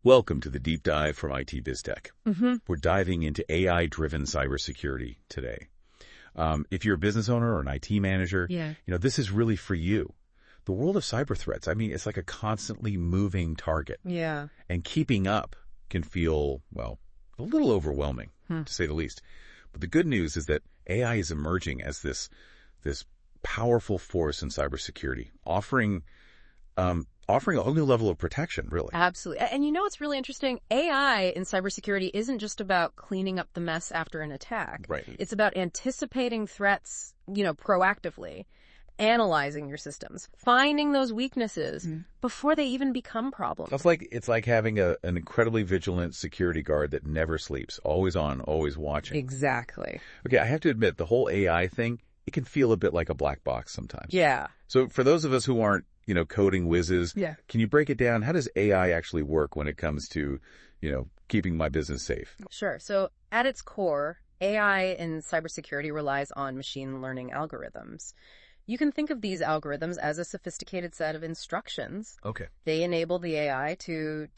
Welcome to the Deep Dive from IT BizTech. We're diving into AI-driven cybersecurity today. If you're a business owner or an IT manager, this is really for you. The world of cyber threats, it's like a constantly moving target. Yeah. And keeping up can feel, a little overwhelming, to say the least. But the good news is that AI is emerging as this powerful force in cybersecurity, offering a whole new level of protection, really. Absolutely. And what's really interesting? AI in cybersecurity isn't just about cleaning up the mess after an attack. Right. It's about anticipating threats, proactively, analyzing your systems, finding those weaknesses before they even become problems. It's like having an incredibly vigilant security guard that never sleeps, always on, always watching. Exactly. Okay, I have to admit, the whole AI thing, it can feel a bit like a black box sometimes. Yeah. So for those of us who aren't, coding whizzes, can you break it down? How does AI actually work when it comes to, keeping my business safe? Sure. So at its core, AI in cybersecurity relies on machine learning algorithms. You can think of these algorithms as a sophisticated set of instructions. Okay. They enable the AI to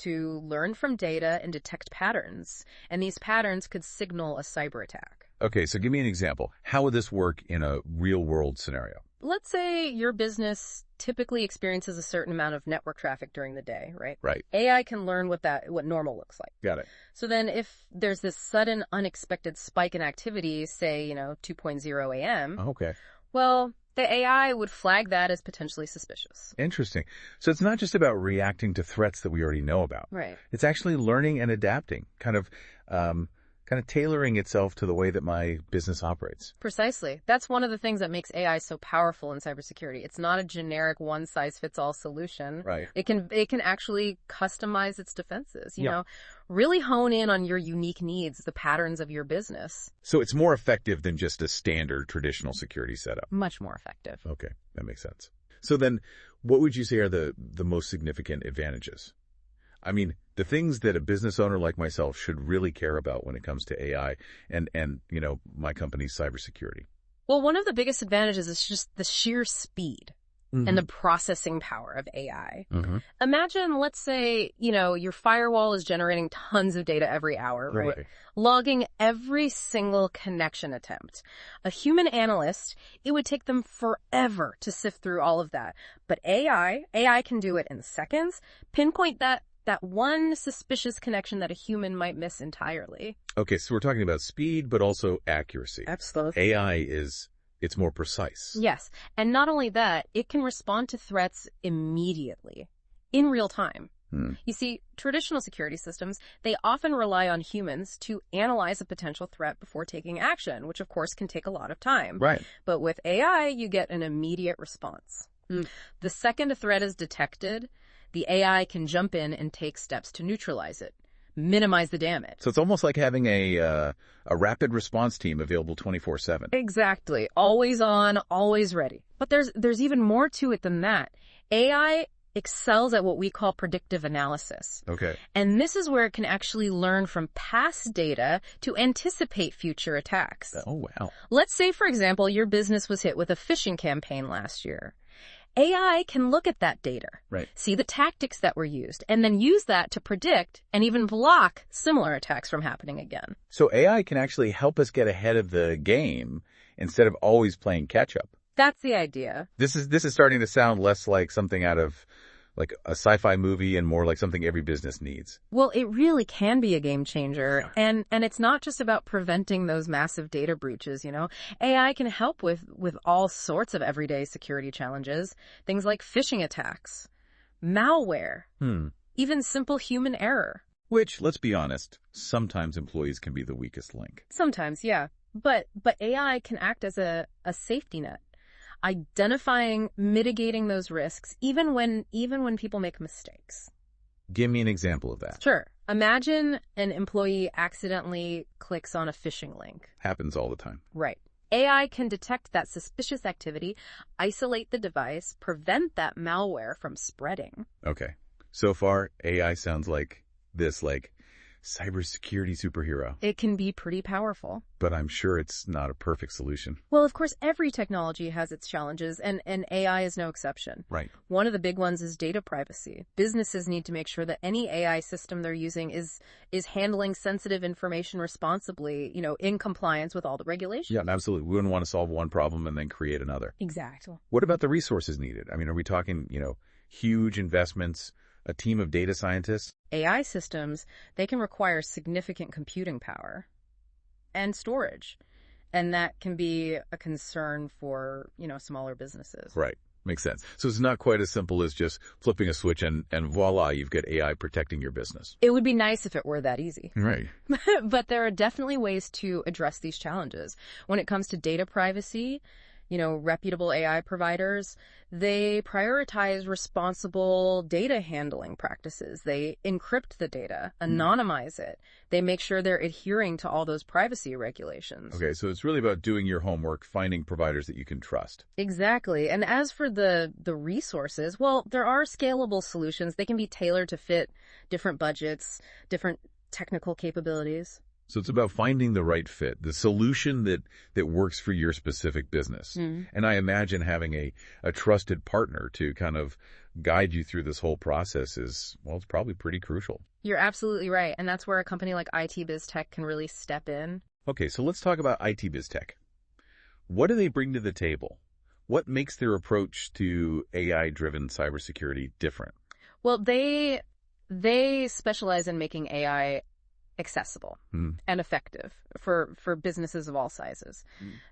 learn from data and detect patterns, and these patterns could signal a cyber attack. Okay, so give me an example. How would this work in a real-world scenario? Let's say your business typically experiences a certain amount of network traffic during the day, right? Right. AI can learn what normal looks like. Got it. So then if there's this sudden unexpected spike in activity, say, 2.0 a.m., Okay. well, the AI would flag that as potentially suspicious. Interesting. So it's not just about reacting to threats that we already know about. Right. It's actually learning and adapting, kind of tailoring itself to the way that my business operates. Precisely. That's one of the things that makes AI so powerful in cybersecurity. It's not a generic one-size-fits-all solution. Right. It can actually customize its defenses, really hone in on your unique needs, the patterns of your business. So it's more effective than just a standard traditional security setup. Much more effective. Okay, that makes sense. So then what would you say are the most significant advantages? The things that a business owner like myself should really care about when it comes to AI and my company's cybersecurity. Well, one of the biggest advantages is just the sheer speed and the processing power of AI. Imagine, let's say, your firewall is generating tons of data every hour, right? Logging every single connection attempt. A human analyst, it would take them forever to sift through all of that. But AI can do it in seconds, pinpoint that one suspicious connection that a human might miss entirely. Okay, so we're talking about speed, but also accuracy. Absolutely. AI it's more precise. Yes. And not only that, it can respond to threats immediately, in real time. You see, traditional security systems, they often rely on humans to analyze a potential threat before taking action, which of course can take a lot of time. Right. But with AI, you get an immediate response. The second a threat is detected, the AI can jump in and take steps to neutralize it, minimize the damage. So it's almost like having a rapid response team available 24/7. Exactly. Always on, always ready. But there's even more to it than that. AI excels at what we call predictive analysis. Okay. And this is where it can actually learn from past data to anticipate future attacks. Oh, wow. Let's say, for example, your business was hit with a phishing campaign last year. AI can look at that data, see the tactics that were used, and then use that to predict and even block similar attacks from happening again. So AI can actually help us get ahead of the game instead of always playing catch up. That's the idea. This is starting to sound less like something out of like a sci-fi movie and more like something every business needs. Well, it really can be a game changer. And it's not just about preventing those massive data breaches, AI can help with all sorts of everyday security challenges. Things like phishing attacks, malware, even simple human error. Which, let's be honest, sometimes employees can be the weakest link. Sometimes, yeah. But AI can act as a safety net, identifying, mitigating those risks, even when people make mistakes. Give me an example of that. Sure. Imagine an employee accidentally clicks on a phishing link. Happens all the time. Right. AI can detect that suspicious activity, isolate the device, prevent that malware from spreading. Okay. So far, AI sounds like cybersecurity superhero. It can be pretty powerful. But I'm sure it's not a perfect solution. Well, of course, every technology has its challenges, and AI is no exception. Right. One of the big ones is data privacy. Businesses need to make sure that any AI system they're using is handling sensitive information responsibly, in compliance with all the regulations. Yeah, absolutely. We wouldn't want to solve one problem and then create another. Exactly. What about the resources needed? I mean, are we talking, huge investments, a team of data scientists? AI systems, they can require significant computing power and storage. And that can be a concern for, smaller businesses. Right. Makes sense. So it's not quite as simple as just flipping a switch and voila, you've got AI protecting your business. It would be nice if it were that easy. Right. But there are definitely ways to address these challenges. When it comes to data privacy, reputable AI providers, they prioritize responsible data handling practices. They encrypt the data, anonymize it. They make sure they're adhering to all those privacy regulations. Okay, so it's really about doing your homework, finding providers that you can trust. Exactly. And as for the resources, well, there are scalable solutions. They can be tailored to fit different budgets, different technical capabilities. So it's about finding the right fit, the solution that works for your specific business. And I imagine having a trusted partner to kind of guide you through this whole process is, well, it's probably pretty crucial. You're absolutely right. And that's where a company like IT BizTech can really step in. Okay, so let's talk about IT BizTech. What do they bring to the table? What makes their approach to AI-driven cybersecurity different? Well, they specialize in making AI accessible and effective for businesses of all sizes.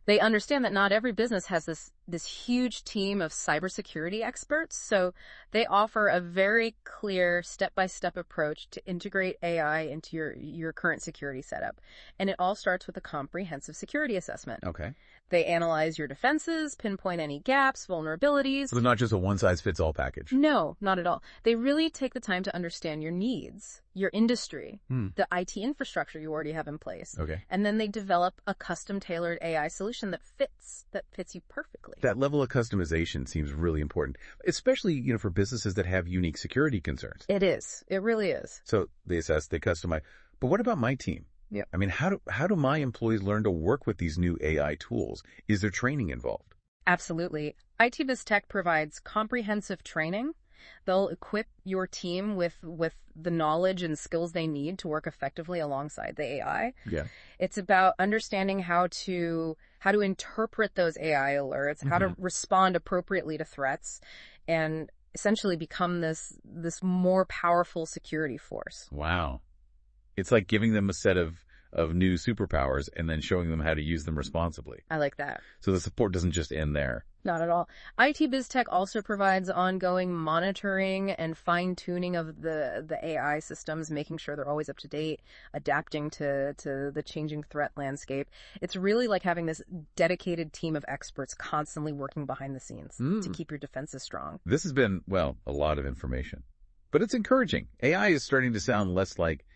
They understand that not every business has this huge team of cybersecurity experts, so they offer a very clear step-by-step approach to integrate AI into your current security setup. And it all starts with a comprehensive security assessment. Okay. They analyze your defenses, pinpoint any gaps, vulnerabilities. So it's not just a one-size-fits-all package. No, not at all. They really take the time to understand your needs, your industry, the IT infrastructure you already have in place. Okay. And then they develop a custom-tailored AI solution that fits you perfectly. That level of customization seems really important, especially, for businesses that have unique security concerns. It is. It really is. So they assess, they customize. But what about my team? Yeah. I mean, how do my employees learn to work with these new AI tools? Is there training involved? Absolutely. IT BizTech provides comprehensive training. They'll equip your team with the knowledge and skills they need to work effectively alongside the AI. Yeah. It's about understanding how to interpret those AI alerts, how to respond appropriately to threats, and essentially become this more powerful security force. Wow. It's like giving them a set of new superpowers and then showing them how to use them responsibly. I like that. So the support doesn't just end there. Not at all. IT BizTech also provides ongoing monitoring and fine-tuning of the AI systems, making sure they're always up to date, adapting to the changing threat landscape. It's really like having this dedicated team of experts constantly working behind the scenes to keep your defenses strong. This has been, well, a lot of information. But it's encouraging. AI is starting to sound less like,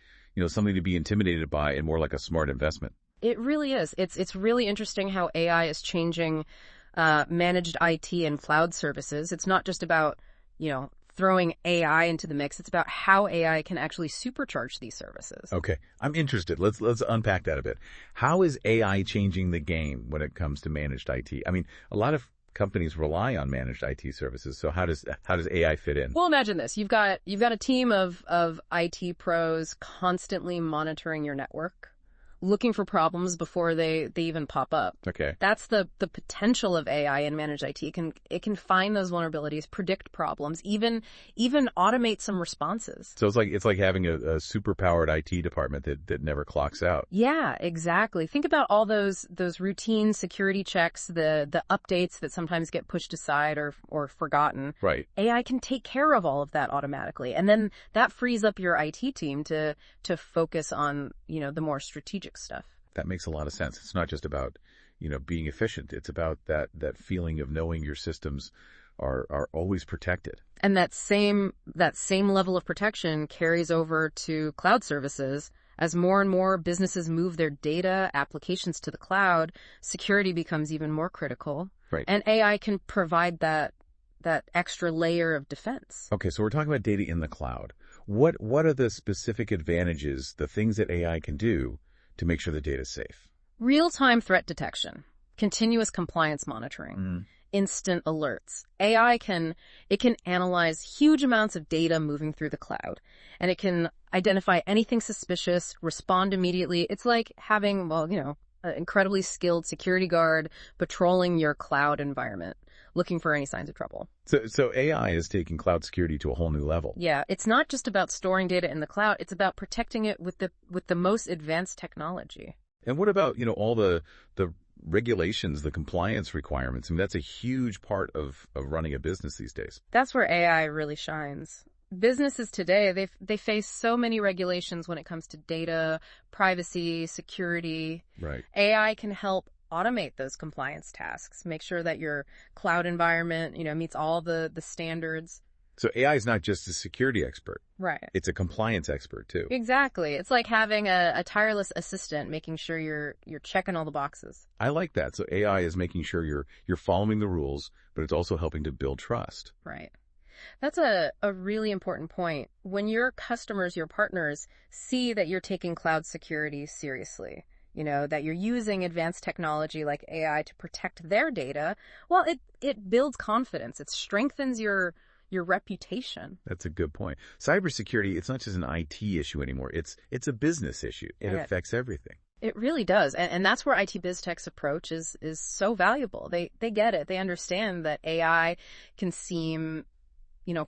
something to be intimidated by and more like a smart investment. It really is. It's really interesting how AI is changing managed IT and cloud services. It's not just about, throwing AI into the mix. It's about how AI can actually supercharge these services. Okay. I'm interested. Let's unpack that a bit. How is AI changing the game when it comes to managed IT? I mean, a lot of companies rely on managed IT services. So how does AI fit in? Well, imagine this. You've got a team of IT pros constantly monitoring your network, looking for problems before they even pop up. Okay. That's the potential of AI in managed IT. It can find those vulnerabilities, predict problems, even automate some responses. So it's like having a super powered IT department that never clocks out. Yeah, exactly. Think about all those routine security checks, the updates that sometimes get pushed aside or forgotten. Right. AI can take care of all of that automatically. And then that frees up your IT team to focus on, the more strategic stuff. That makes a lot of sense. It's not just about, being efficient. It's about that feeling of knowing your systems are always protected. And that same level of protection carries over to cloud services. As more and more businesses move their data applications to the cloud, security becomes even more critical. Right. And AI can provide that extra layer of defense. Okay, so we're talking about data in the cloud. What are the specific advantages, the things that AI can do to make sure the data is safe? Real-time threat detection, continuous compliance monitoring, instant alerts. AI can analyze huge amounts of data moving through the cloud, and it can identify anything suspicious, respond immediately. It's like having, an incredibly skilled security guard patrolling your cloud environment, looking for any signs of trouble. So AI is taking cloud security to a whole new level. Yeah, it's not just about storing data in the cloud, it's about protecting it with the most advanced technology. And what about, all the regulations, the compliance requirements? I mean, that's a huge part of running a business these days. That's where AI really shines. Businesses today, they face so many regulations when it comes to data, privacy, security. Right. AI can help automate those compliance tasks, make sure that your cloud environment, meets all the standards. So AI is not just a security expert. Right. It's a compliance expert too. Exactly. It's like having a tireless assistant, making sure you're checking all the boxes. I like that. So AI is making sure you're following the rules, but it's also helping to build trust. Right. That's a really important point. When your customers, your partners, see that you're taking cloud security seriously, that you're using advanced technology like AI to protect their data, well, it builds confidence. It strengthens your reputation. That's a good point. Cybersecurity, it's not just an IT issue anymore. It's a business issue. It affects everything. It really does. And that's where IT BizTech's approach is so valuable. They get it. They understand that AI can seem,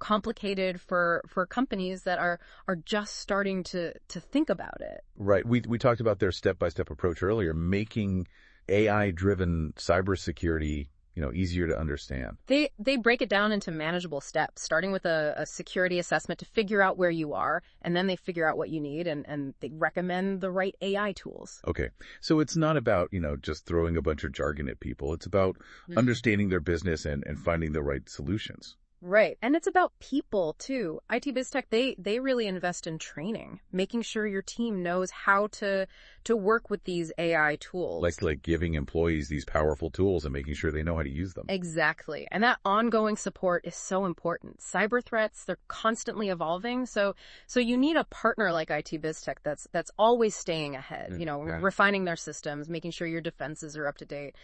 complicated for companies that are just starting to think about it. Right. We talked about their step-by-step approach earlier, making AI-driven cybersecurity easier to understand. They break it down into manageable steps, starting with a security assessment to figure out where you are, and then they figure out what you need, and they recommend the right AI tools. Okay. So it's not about, just throwing a bunch of jargon at people. It's about understanding their business and finding the right solutions. Right. And it's about people, too. IT BizTech, they really invest in training, making sure your team knows how to work with these AI tools. Like giving employees these powerful tools and making sure they know how to use them. Exactly. And that ongoing support is so important. Cyber threats, they're constantly evolving. So you need a partner like IT BizTech that's always staying ahead, refining their systems, making sure your defenses are up to date.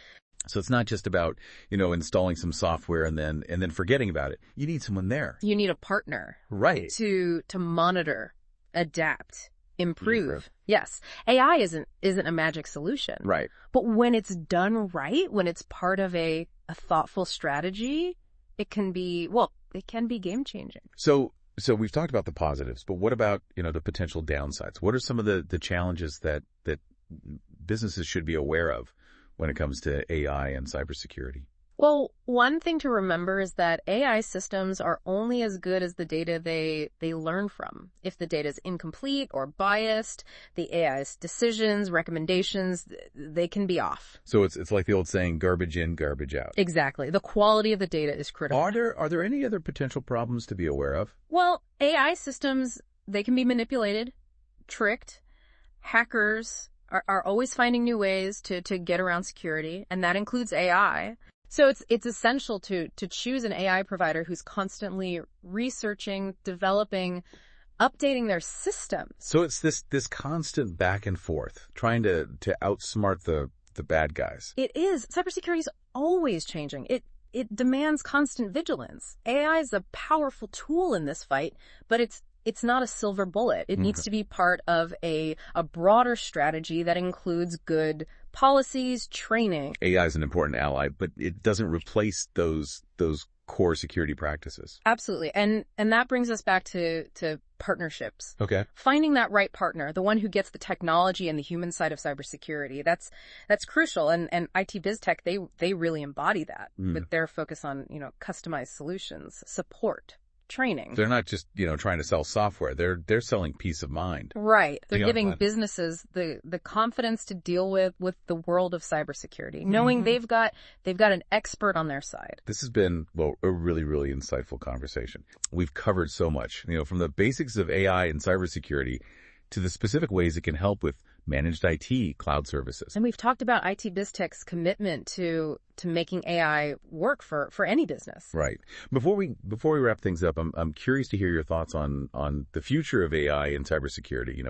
So it's not just about, installing some software and then forgetting about it. You need someone there. You need a partner. Right. To monitor, adapt, improve. Yes. AI isn't a magic solution. Right. But when it's done right, when it's part of a thoughtful strategy, it can be game changing. So we've talked about the positives, but what about, the potential downsides? What are some of the challenges that businesses should be aware of when it comes to AI and cybersecurity? Well, one thing to remember is that AI systems are only as good as the data they learn from. If the data is incomplete or biased, the AI's decisions, recommendations, they can be off. So it's like the old saying, garbage in, garbage out. Exactly. The quality of the data is critical. Are there any other potential problems to be aware of? Well, AI systems, they can be manipulated, tricked. Hackers are always finding new ways to get around security, and that includes AI. So it's essential to choose an AI provider who's constantly researching, developing, updating their system. So it's this constant back and forth, trying to outsmart the bad guys. It is. Cybersecurity is always changing. It demands constant vigilance. AI is a powerful tool in this fight, but it's not a silver bullet. It needs to be part of a broader strategy that includes good policies, training. AI is an important ally, but it doesn't replace those core security practices. Absolutely. And that brings us back to partnerships. Okay. Finding that right partner, the one who gets the technology and the human side of cybersecurity, that's crucial. And IT BizTech, they really embody that with their focus on, customized solutions, support, training. They're not just, trying to sell software. They're selling peace of mind. Right. They're giving businesses the confidence to deal with the world of cybersecurity, knowing they've got an expert on their side. This has been, a really, really insightful conversation. We've covered so much, from the basics of AI and cybersecurity to the specific ways it can help with managed IT, cloud services. And we've talked about IT BizTech's commitment to making AI work for any business. Right. Before we wrap things up, I'm curious to hear your thoughts on the future of AI in cybersecurity.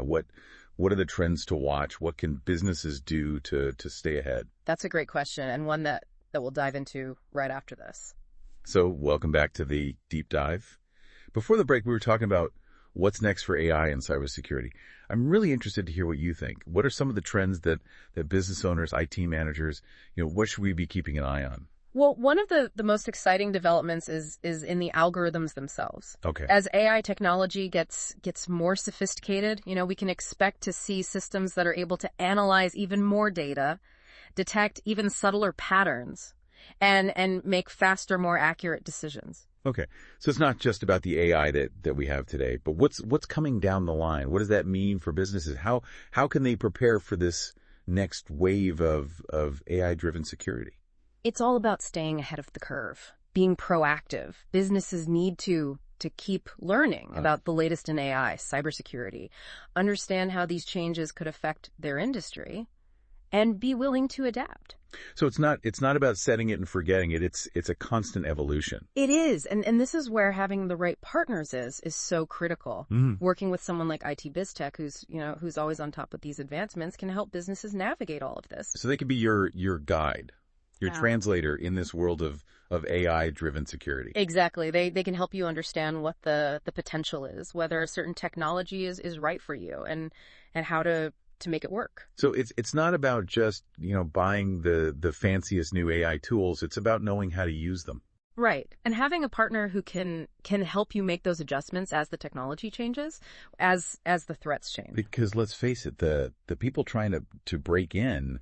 What are the trends to watch? What can businesses do to stay ahead? That's a great question, and one that we'll dive into right after this. So welcome back to the deep dive. Before the break, we were talking about what's next for AI and cybersecurity. I'm really interested to hear what you think. What are some of the trends that business owners, IT managers, what should we be keeping an eye on? Well, one of the most exciting developments is in the algorithms themselves. Okay. As AI technology gets more sophisticated, we can expect to see systems that are able to analyze even more data, detect even subtler patterns, and make faster, more accurate decisions. Okay. So it's not just about the AI that we have today, but what's coming down the line? What does that mean for businesses? How can they prepare for this next wave of AI-driven security? It's all about staying ahead of the curve, being proactive. Businesses need to keep learning about the latest in AI, cybersecurity, understand how these changes could affect their industry, and be willing to adapt. So it's not about setting it and forgetting it. It's a constant evolution. It is. And this is where having the right partners is so critical. Working with someone like IT BizTech who's always on top of these advancements can help businesses navigate all of this. So they can be your guide, your translator in this world of AI-driven security. Exactly. They can help you understand what the potential is, whether a certain technology is right for you, and how to make it work. So it's not about just, buying the fanciest new AI tools. It's about knowing how to use them. Right. And having a partner who can help you make those adjustments as the technology changes, as the threats change. Because let's face it, the people trying to break in,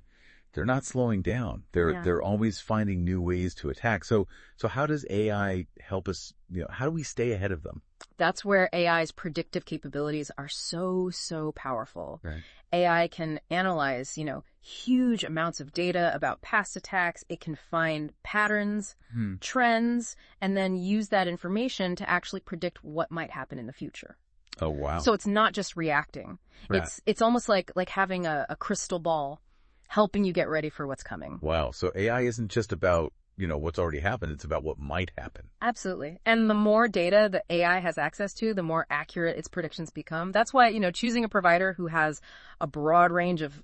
they're not slowing down. They're always finding new ways to attack. So how does AI help us, how do we stay ahead of them? That's where AI's predictive capabilities are so powerful. Right. AI can analyze, huge amounts of data about past attacks. It can find patterns, trends, and then use that information to actually predict what might happen in the future. Oh, wow. So it's not just reacting. Right. It's almost like having a crystal ball helping you get ready for what's coming. Wow. So AI isn't just about, what's already happened. It's about what might happen. Absolutely. And the more data that AI has access to, the more accurate its predictions become. That's why, choosing a provider who has a broad range of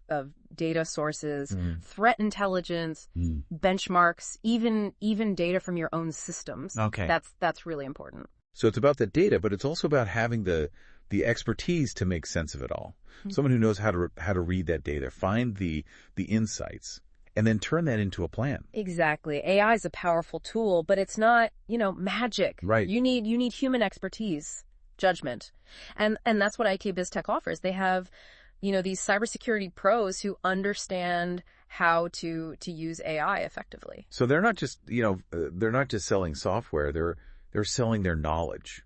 data sources, threat intelligence, benchmarks, even data from your own systems. Okay. That's really important. So it's about the data, but it's also about having the expertise to make sense of it all. Someone who knows how to read that data, find the insights, and then turn that into a plan. Exactly. AI is a powerful tool, but it's not, magic. Right. You need human expertise, judgment. And that's what IT BizTech offers. They have, these cybersecurity pros who understand how to use AI effectively. So they're not just, they're not just selling software. They're selling their knowledge,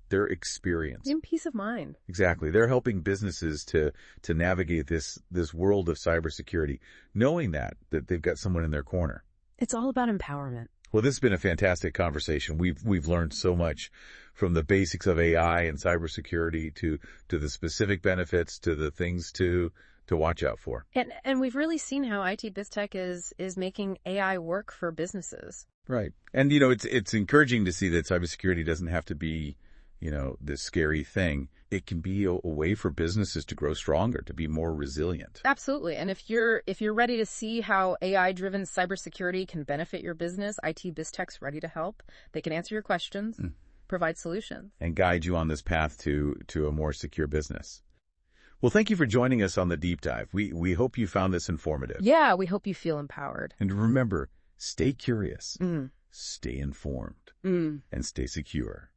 their experience. And peace of mind. Exactly. They're helping businesses to navigate this world of cybersecurity, knowing that they've got someone in their corner. It's all about empowerment. Well, this has been a fantastic conversation. We've learned so much, from the basics of AI and cybersecurity to the specific benefits to the things to watch out for. And we've really seen how IT BizTech is making AI work for businesses. Right. And it's encouraging to see that cybersecurity doesn't have to be this scary thing. It can be a way for businesses to grow stronger, to be more resilient. Absolutely. And if you're ready to see how AI-driven cybersecurity can benefit your business, IT BizTech's ready to help. They can answer your questions, provide solutions, and guide you on this path to a more secure business. Well, thank you for joining us on the Deep Dive. We hope you found this informative. Yeah, we hope you feel empowered. And remember, stay curious, stay informed, and stay secure.